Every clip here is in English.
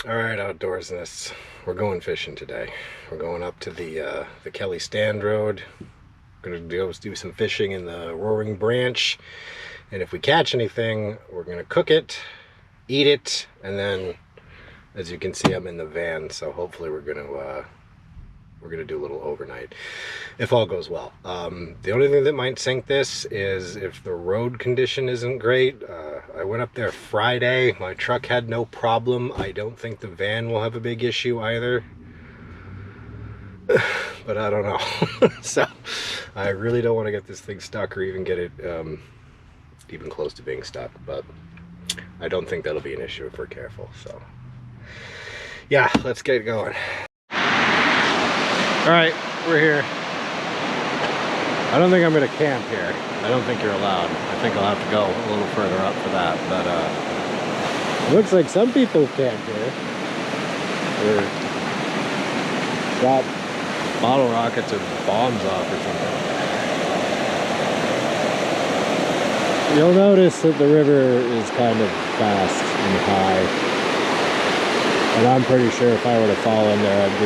Alright, outdoorsnists. We're going fishing today. We're going up to the Kelly Stand Road. We're gonna go do some fishing in the Roaring Branch. And if we catch anything, we're gonna cook it, eat it, and then, as you can see, I'm in the van, so hopefully we're gonna do a little overnight, if all goes well. The only thing that might sink this is if the road condition isn't great. I went up there Friday. My truck had no problem. I don't think the van will have a big issue either. But I don't know. So I really don't want to get this thing stuck or even get it even close to being stuck. But I don't think that'll be an issue if we're careful. So yeah, let's get going. All right, we're here. I don't think I'm gonna camp here. I don't think you're allowed. I think I'll have to go a little further up for that. But it looks like some people camp here. Or drop bottle rockets or bombs off or something. You'll notice that the river is kind of fast and high. And I'm pretty sure if I were to fall in there, I'd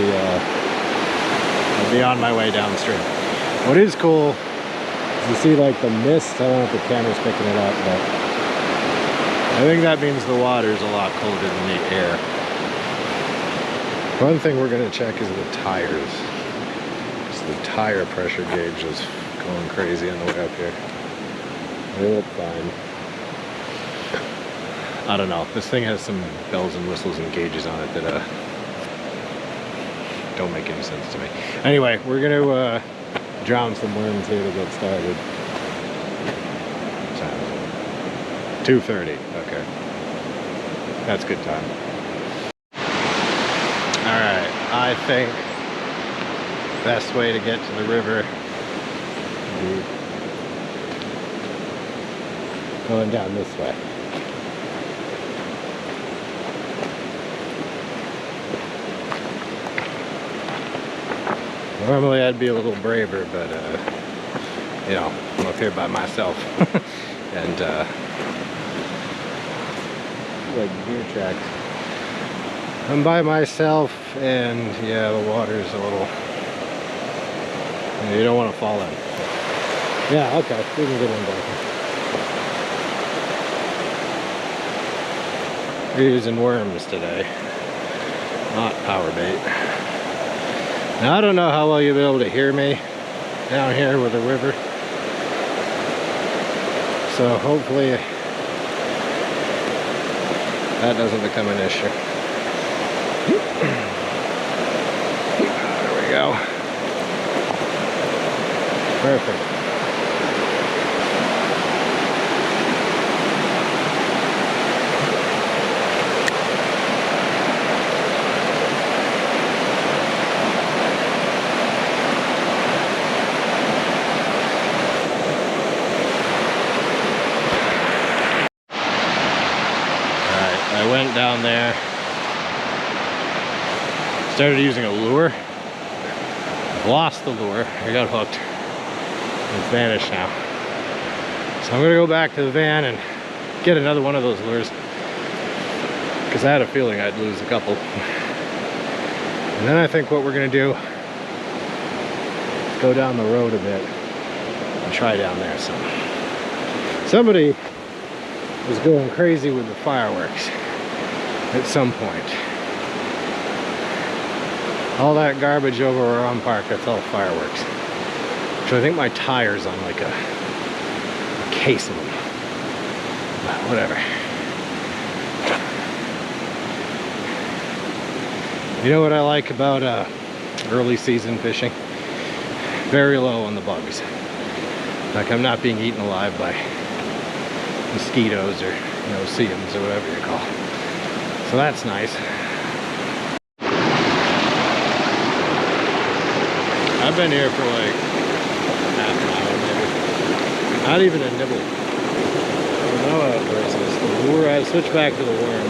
be on my way downstream. What is cool is to see like the mist. I don't know if the camera's picking it up, but I think that means the water's a lot colder than the air. One thing we're gonna check is the tires. Because the tire pressure gauge is going crazy on the way up here. They look fine. I don't know. This thing has some bells and whistles and gauges on it that don't make any sense to me. Anyway, we're gonna drown some worms here to get started. 2:30. Okay, that's good time. All right, I think best way to get to the river would be going down this way. Normally I'd be a little braver, but you know, I'm up here by myself. And like deer tracks. I'm by myself, and yeah, the water's a little, you don't want to fall in. Yeah, okay, we can get in there. We're using worms today, not power bait. Now, I don't know how well you'll be able to hear me down here with the river. So hopefully that doesn't become an issue. There we go. Perfect. I went down there, started using a lure, lost the lure, I got hooked, it's vanished now. So I'm gonna go back to the van and get another one of those lures, because I had a feeling I'd lose a couple. And then I think what we're gonna do is go down the road a bit and try down there some. Somebody was going crazy with the fireworks at some point. All that garbage over around Park, that's all fireworks. So I think my tire's on like a case of them. But whatever. You know what I like about early season fishing? Very low on the bugs. Like I'm not being eaten alive by mosquitoes or, you know, seums or whatever you call it. So that's nice. I've been here for like half an hour maybe. Not even a nibble. I don't know how it works. The lure, I switched back to the worm.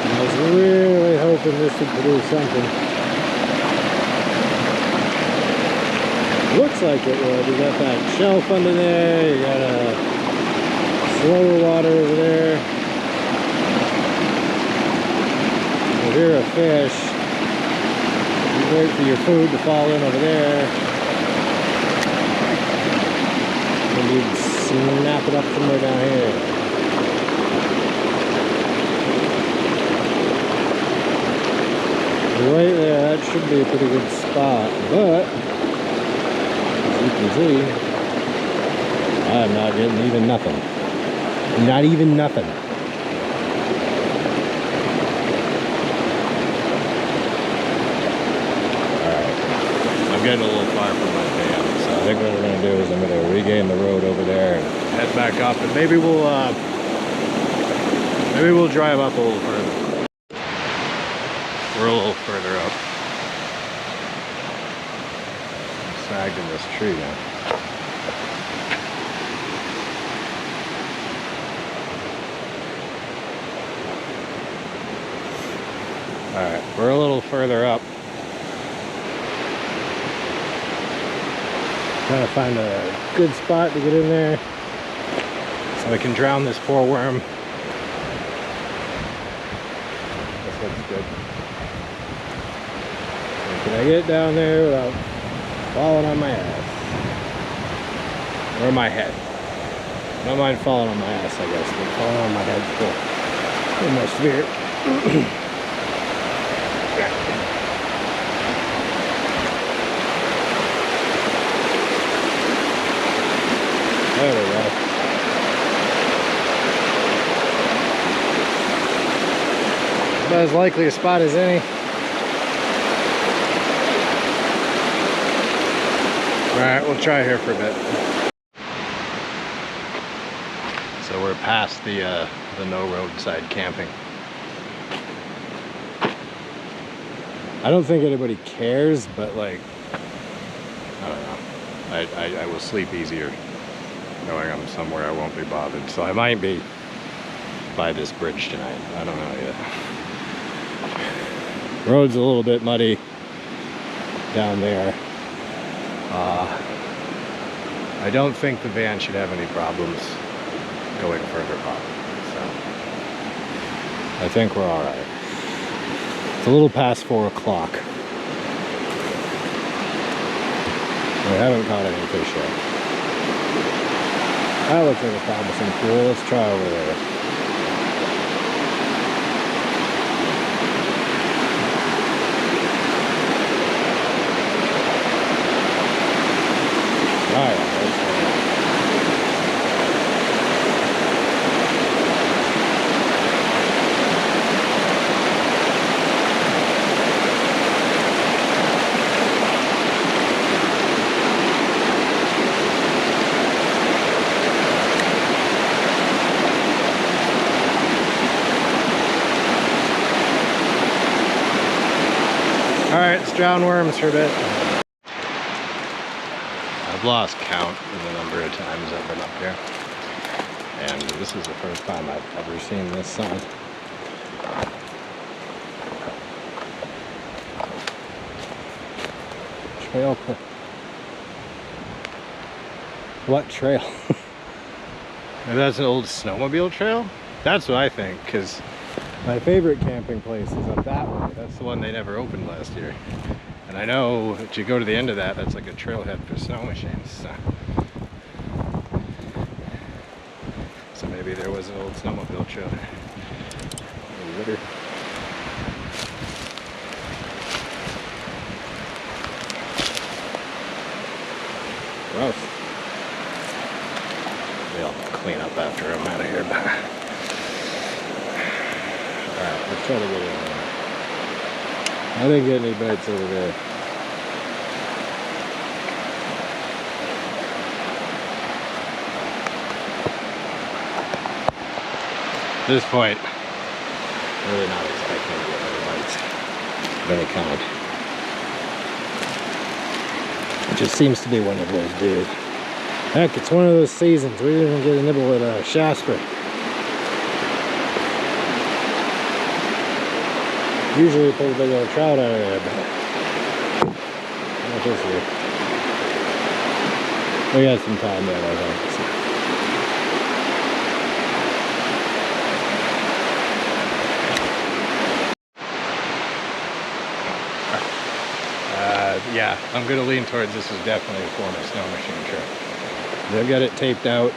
I was really hoping this would produce something. Looks like it would. You got that shelf under there, you got a slower water over there. if you're a fish, you wait for your food to fall in over there, and you'd snap it up somewhere down here. Right there, that should be a pretty good spot, but as you can see, I'm not getting even nothing. Not even nothing. Alright, I'm getting a little far from my van, so I think what we're going to do is I'm going to regain the road over there and head back up, and maybe we'll drive up a little further. We're a little further up. I'm sagged in this tree now. Alright, we're a little further up. Trying to find a good spot to get in there so I can drown this poor worm. This looks good. Can I get down there without falling on my ass? Or my head? I don't mind falling on my ass, I guess, but falling on my head's cool. In my spirit. There we go. About as likely a spot as any. Alright, we'll try here for a bit. So we're past the no roadside camping. I don't think anybody cares, but like, I don't know. I will sleep easier knowing I'm somewhere I won't be bothered. So I might be by this bridge tonight. I don't know yet. Road's a little bit muddy down there. I don't think the van should have any problems going further up. So I think we're all right. It's a little past 4 o'clock. We haven't caught any fish yet. That looks like a promising pool. Let's try over there. Alright, let's go. Alright, let's drown worms for a bit. I've lost count of the number of times I've been up here. And this is the first time I've ever seen this sign. Trail. What trail? Maybe that's an old snowmobile trail? That's what I think, because my favorite camping place is up that way. That's the one they never opened last year. And I know that you go to the end of that, that's like a trailhead for snow machines. So maybe there was an old snowmobile trail. Litter. Gross. Maybe I'll clean up after I'm out of here. Alright, let's try to get in there. I didn't get any bites over there. At this point, I'm really not expecting to get any bites of any kind. It just seems to be one of those days. Heck, it's one of those seasons. We didn't even get a nibble at Shasper. Usually we pull a big old trout out of there, but not this year. We got some time yet, I think. yeah, I'm gonna lean towards this is definitely a former snow machine trip. They've got it taped out.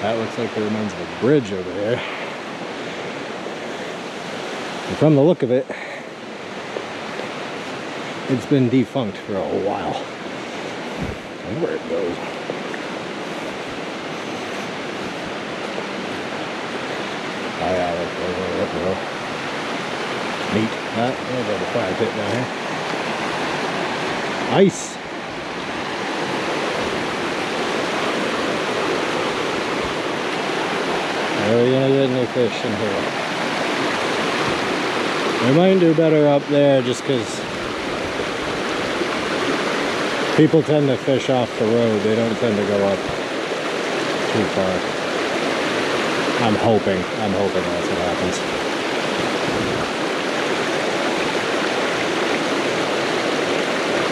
That looks like the remains of a bridge over there. And from the look of it, it's been defunct for a while. I wonder where it goes. Oh yeah, that goes over up there. Neat. There's a fire pit down here. Ice. Are we gonna get any fish in here? We might do better up there just because people tend to fish off the road. They don't tend to go up too far. I'm hoping that's what happens.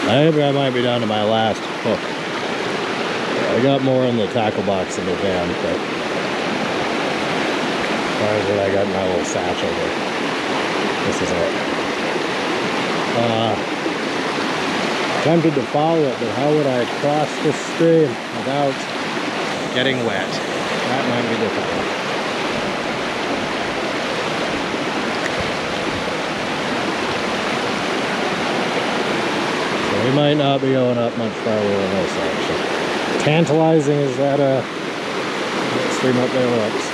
I think I might be down to my last hook. I got more in the tackle box in the van, but as far as what I got in my little satchel here, this is it. Tempted to follow it, but how would I cross this stream without getting wet? That might be difficult. So we might not be going up much farther than this, actually. Tantalizing as that stream up there looks.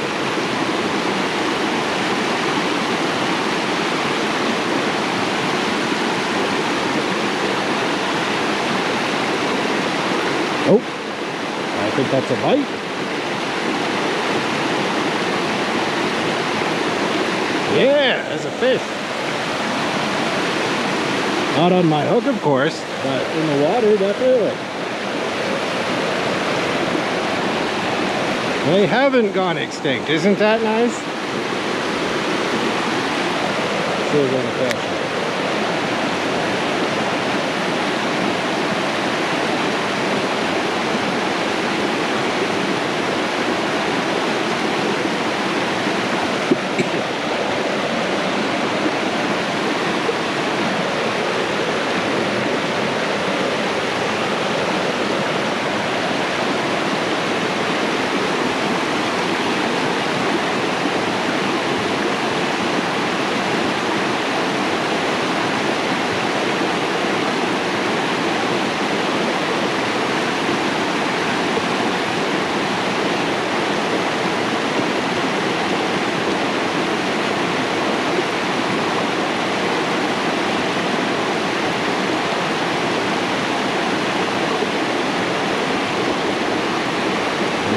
Oh, I think that's a bite. Yeah, there's a fish. Not on my hook, of course, but in the water, definitely. They haven't gone extinct. Isn't that nice? Let's see if there's a fish.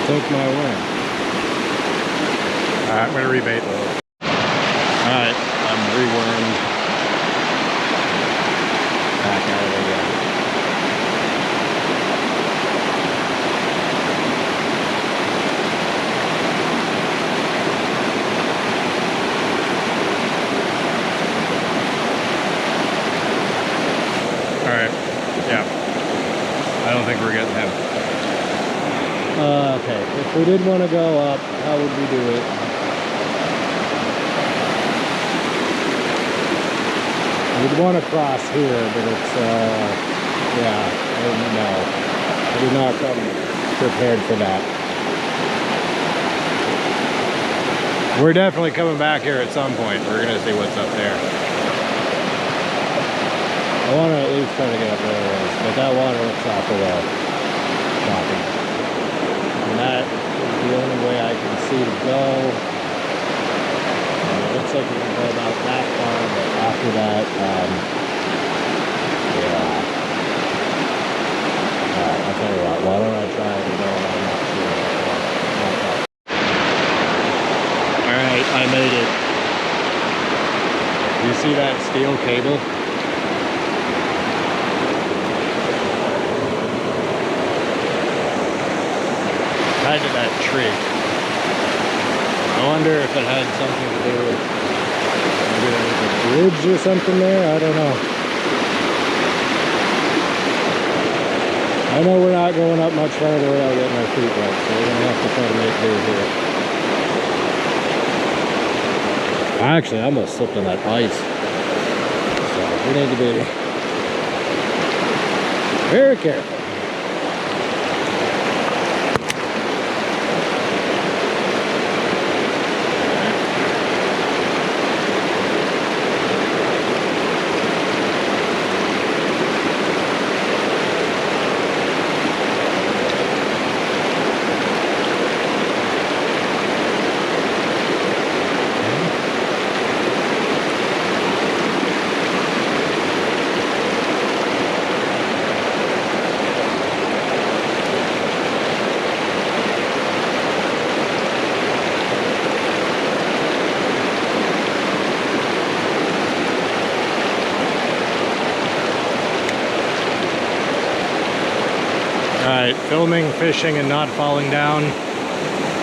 Took my win. Alright, I'm going to rebait though. Alright, I'm rewormed. Back at it again. Alright, yeah. I don't think we're getting him. Okay, if we did want to go up, how would we do it? We'd want to cross here, but it's, yeah, no. I did not come prepared for that. We're definitely coming back here at some point. We're going to see what's up there. I want to at least try to get up there, but that water looks awful well. Shocking. And that is the only way I can see to go. And it looks like we can go about that far, but after that, yeah. I'll tell you what, why don't I try to go on that field? Alright, I made it. You see that steel cable? Tied to that tree. I wonder if it had something to do with maybe there was a bridge or something there. I don't know. I know we're not going up much farther without getting our feet wet, so we're gonna have to try to make do here. I actually almost slipped on that ice, so we need to be Very careful. Alright, filming, fishing, and not falling down.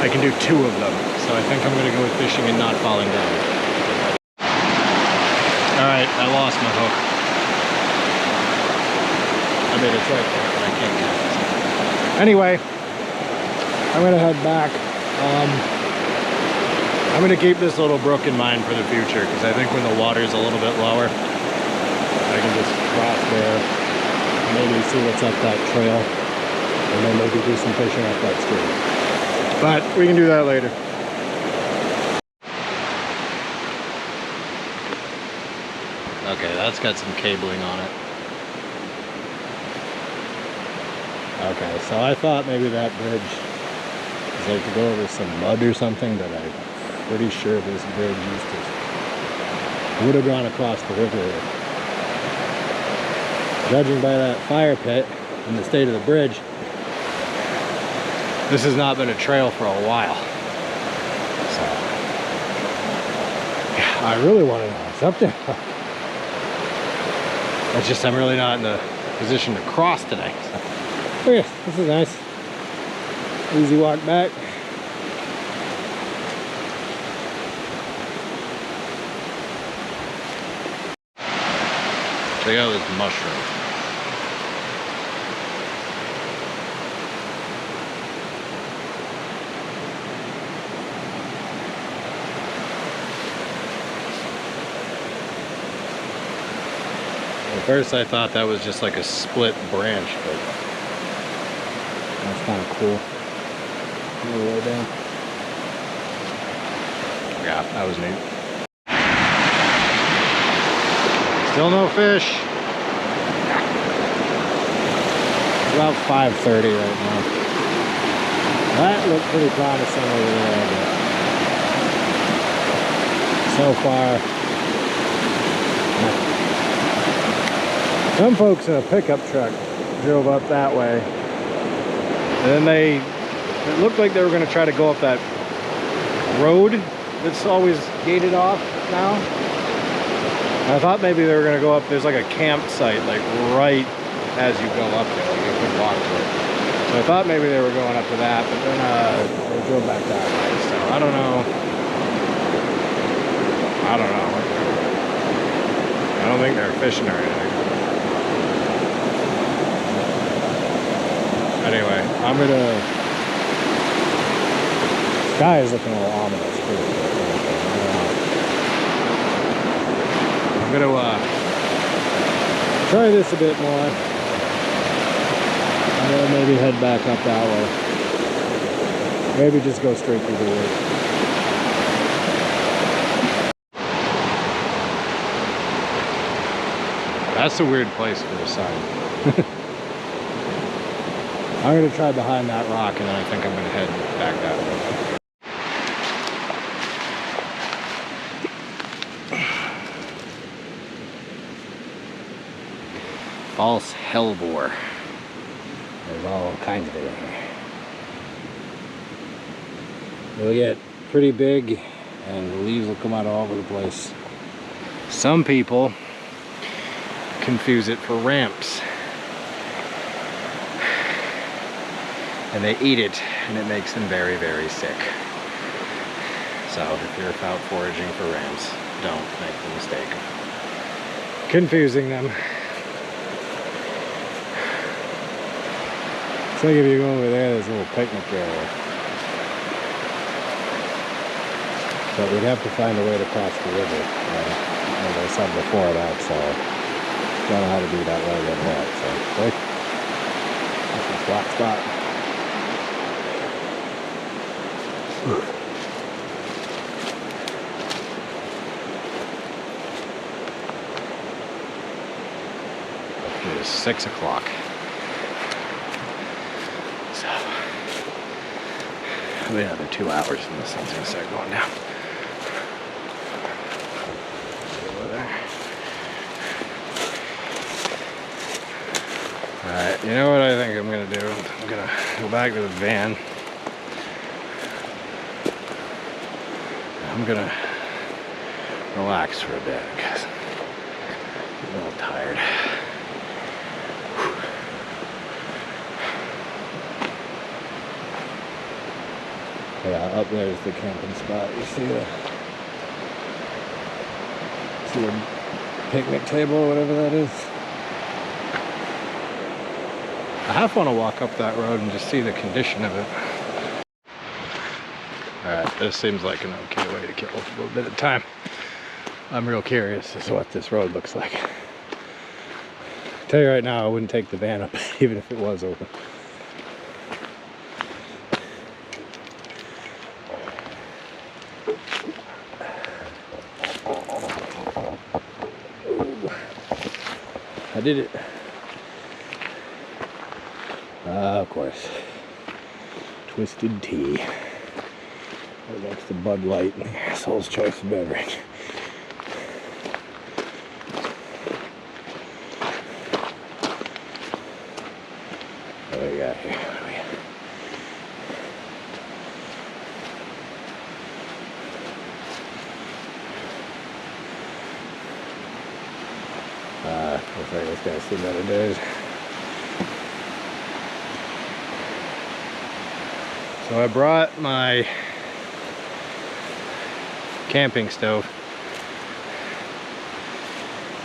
I can do 2 of them, so I think I'm going to go with fishing and not falling down. Alright, I lost my hook. I mean, it's right there, but I can't get it. Anyway, I'm going to head back. I'm going to keep this little brook in mind for the future, because I think when the water's a little bit lower, I can just cross there, maybe see what's up that trail. And then maybe do some fishing up that stream. But we can do that later. Okay, that's got some cabling on it. Okay, so I thought maybe that bridge is like to go over some mud or something, but I'm pretty sure this bridge would have gone across the river here. Judging by that fire pit and the state of the bridge, this has not been a trail for a while. So, yeah, I really want to know what's up there. It's just I'm really not in the position to cross today. So. Oh yeah, this is nice. Easy walk back. Check out this mushroom. At first I thought that was just like a split branch, but that's kind of cool. All the way down. Yeah, that was neat. Still no fish. It's about 5:30 right now. That looked pretty promising over there, but so far, some folks in a pickup truck drove up that way, and then it looked like they were going to try to go up that road that's always gated off now. I thought maybe they were going to go up, there's like a campsite like right as you go up there, like you could walk to it. So I thought maybe they were going up to that, but then they drove back that way, so I don't know. I don't think they're fishing or anything. Anyway, I'm gonna... Sky is looking a little ominous too. I'm gonna try this a bit more. And then maybe head back up that way. Maybe just go straight through the woods. That's a weird place for a sign. I'm going to try behind that rock, and then I think I'm going to head back that way. False hellebore. There's all kinds of it in here. It'll get pretty big, and the leaves will come out all over the place. Some people confuse it for ramps. And they eat it, and it makes them very, very sick. So if you're out foraging for rams, don't make the mistake of confusing them. It's like if you go over there, there's a little picnic area. But we'd have to find a way to cross the river. As I said before, that's don't know how to do that right yet. So Flat spot. It is 6 o'clock. So, we have another 2 hours and the sun's gonna start going down. Over there. Alright, you know what I think I'm gonna do? I'm gonna go back to the van. I'm gonna relax for a bit because I'm a little tired. Yeah, up there is the camping spot. You see the picnic table or whatever that is. I half want to walk up that road and just see the condition of it. Alright, this seems like an okay way to kill a little bit of time. I'm real curious as to what this road looks like. I tell you right now, I wouldn't take the van up even if it was open. I did it. Of course. Twisted tea. Right next to Bud Light and the asshole's choice of beverage. What do we got here? What do we got? Looks like this guy's seen better days. So I brought my camping stove.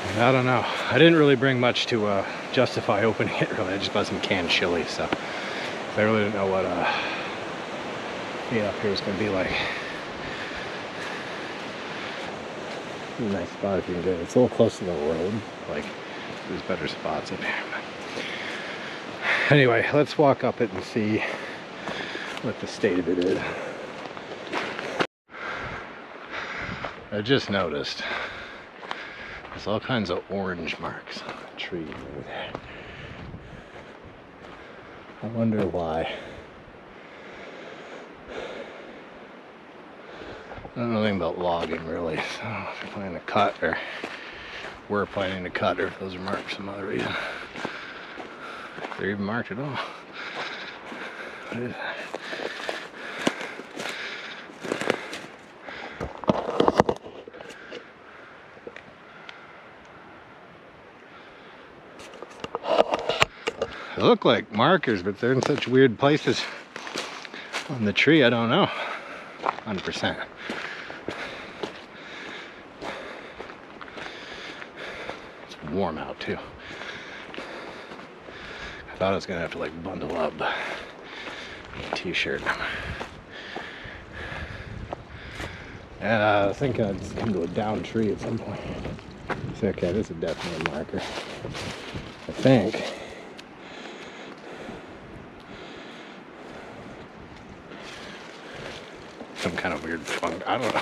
And I don't know. I didn't really bring much to justify opening it, really. I just bought some canned chili, so I really didn't know what being up here was going to be like. A nice spot if you can get it. It's a little close to the road. Like, there's better spots up here. But anyway, let's walk up it and see what the state of it is. I just noticed there's all kinds of orange marks on the tree over there. I wonder why. I don't know anything about logging really, so if you're planning to cut or we're planning to cut, or if those are marked for some other reason. If they're even marked at all. What is that? They look like markers, but they're in such weird places on the tree, I don't know. 100%. It's warm out too. I thought I was gonna have to like bundle up a t-shirt. And I was thinking I'd just come to a down tree at some point. So, okay, this is definitely a marker. I think. Some kind of weird funk. I don't know.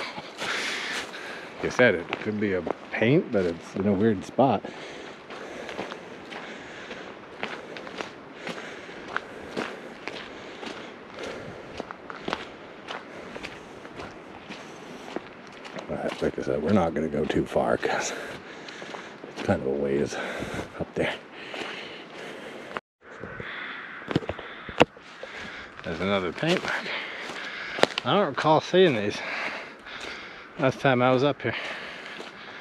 Like I said, it could be a paint, but it's in a weird spot. But like I said, we're not going to go too far because it's kind of a ways up there. There's another paint mark. I don't recall seeing these last time I was up here.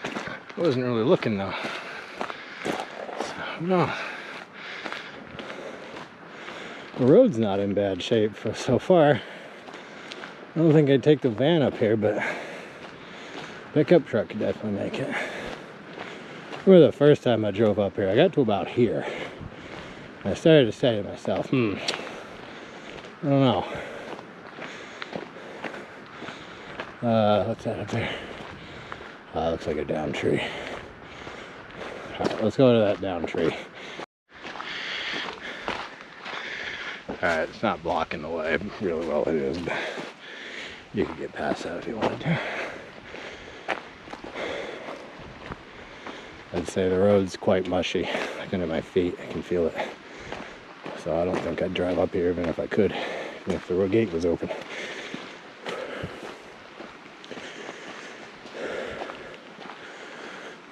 I wasn't really looking though. So, no. The road's not in bad shape for so far. I don't think I'd take the van up here, but pickup truck could definitely make it. I remember the first time I drove up here, I got to about here. And I started to say to myself, I don't know. What's that up there? Looks like a down tree. Alright, let's go to that down tree. Alright, it's not blocking the way really well, it is, but you can get past that if you wanted to. I'd say the road's quite mushy. Looking at my feet, I can feel it. So I don't think I'd drive up here even if I could, even if the road gate was open.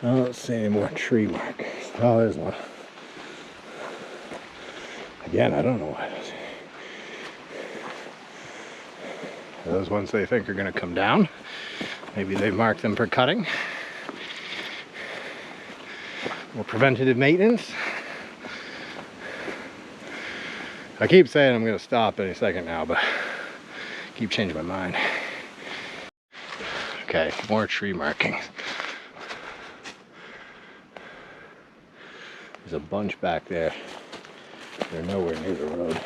I don't see any more tree markers. Oh, there's one. Again, I don't know why those. Are those ones they think are going to come down? Maybe they've marked them for cutting. Or preventative maintenance. I keep saying I'm going to stop any second now, but I keep changing my mind. Okay, more tree markings. There's a bunch back there. They're nowhere near the road.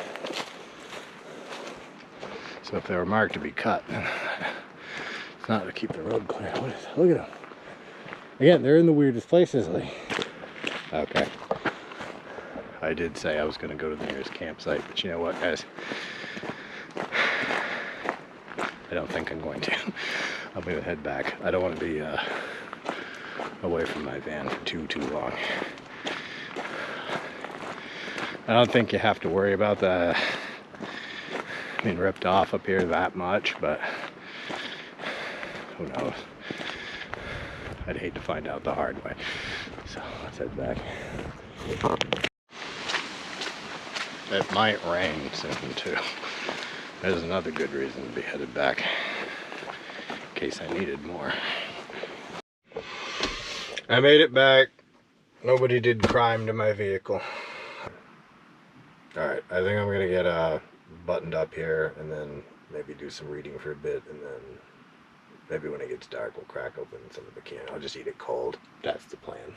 So if they were marked to be cut, then it's not to keep the road clear. What is it? Look at them. Again, they're in the weirdest places. Okay. I did say I was going to go to the nearest campsite, but you know what, guys? I don't think I'm going to. I'm going to head back. I don't want to be away from my van for too long. I don't think you have to worry about being ripped off up here that much, but who knows? I'd hate to find out the hard way. So let's head back. It might rain soon too. There's another good reason to be headed back, in case I needed more. I made it back. Nobody did crime to my vehicle. Alright, I think I'm gonna get buttoned up here and then maybe do some reading for a bit, and then maybe when it gets dark we'll crack open some of the can. I'll just eat it cold. That's the plan.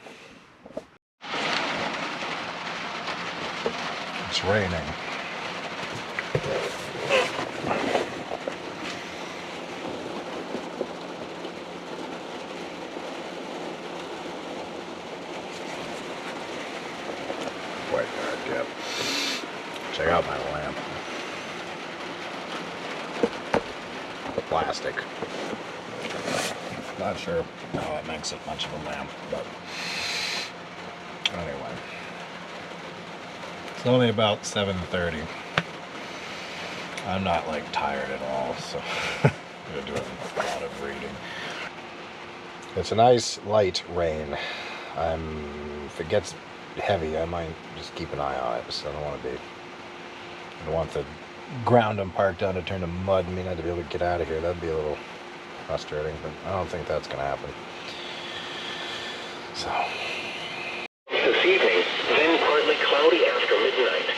It's raining. Quite hard, yep. Check out my lamp. Plastic. Not sure how it makes it much of a lamp, but anyway. It's only about 7:30. I'm not like tired at all, so I'm gonna do a lot of reading. It's a nice light rain. If it gets heavy, I might just keep an eye on it. So I don't want the ground I'm parked on to turn to mud and me not to be able to get out of here. That'd be a little frustrating, but I don't think that's gonna happen. So. This evening, then partly cloudy after midnight.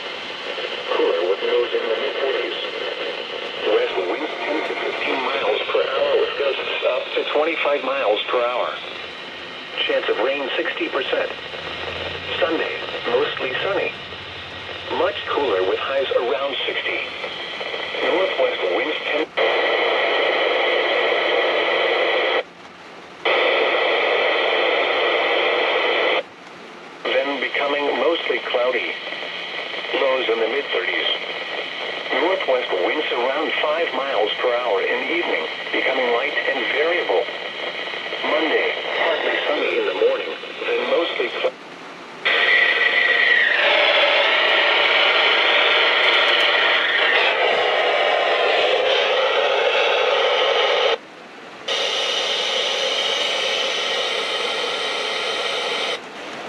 Cooler with lows in the mid-40s. West winds 10 to 15 miles per hour with gusts up to 25 miles per hour. Chance of rain 60%. Sunday, mostly sunny. Much cooler with highs around 60. Northwest winds 10. Then becoming mostly cloudy. Lows in the mid-30s. Northwest winds around 5 miles per hour in the evening, becoming light and variable. Monday, partly sunny in the morning, then mostly cloudy.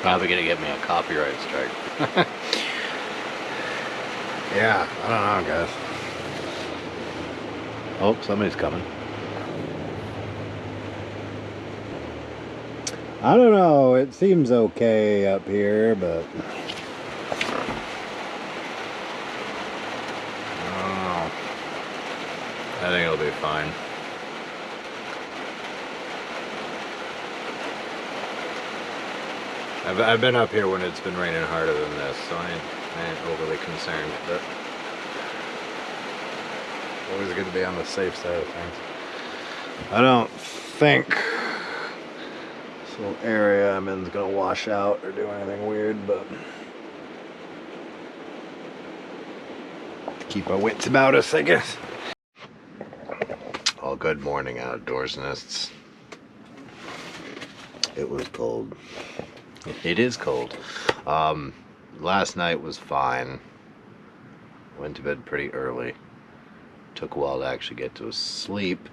Probably gonna get me a copyright strike. Yeah, I don't know, guys. Oh, somebody's coming. I don't know, it seems okay up here, but I don't know. I think it'll be fine. I've been up here when it's been raining harder than this, so I ain't overly concerned, but always good to be on the safe side of things. I don't think this little area I'm in is gonna wash out or do anything weird, but Keep our wits about us, I guess. All good morning, outdoorsnists. It was cold. It is cold. Last night was fine. Went to bed pretty early. Took a while to actually get to sleep.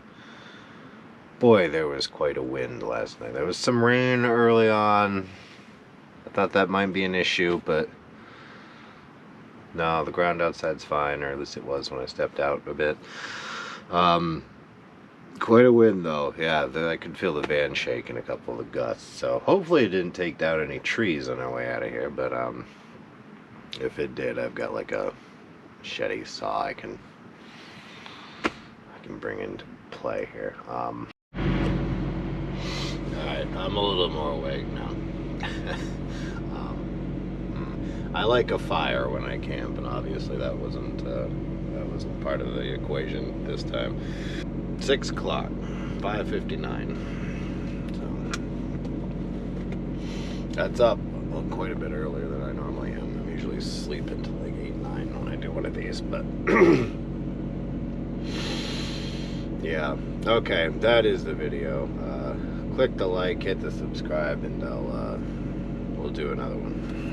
Boy, there was quite a wind last night. There was some rain early on. I thought that might be an issue, but no, the ground outside's fine, or at least it was when I stepped out a bit. Quite a wind though. Yeah, I could feel the van shaking a couple of the gusts. So hopefully it didn't take down any trees on our way out of here, but if it did, I've got like a machete saw I can bring into play here. Alright, I'm a little more awake now. I like a fire when I camp, and obviously that wasn't part of the equation this time. 6 o'clock, 5:59. So that's up quite a bit earlier than I normally am. I usually sleep until like 8, 9 when I do one of these, but yeah. Okay, that is the video. Click the like, hit the subscribe, and we'll do another one.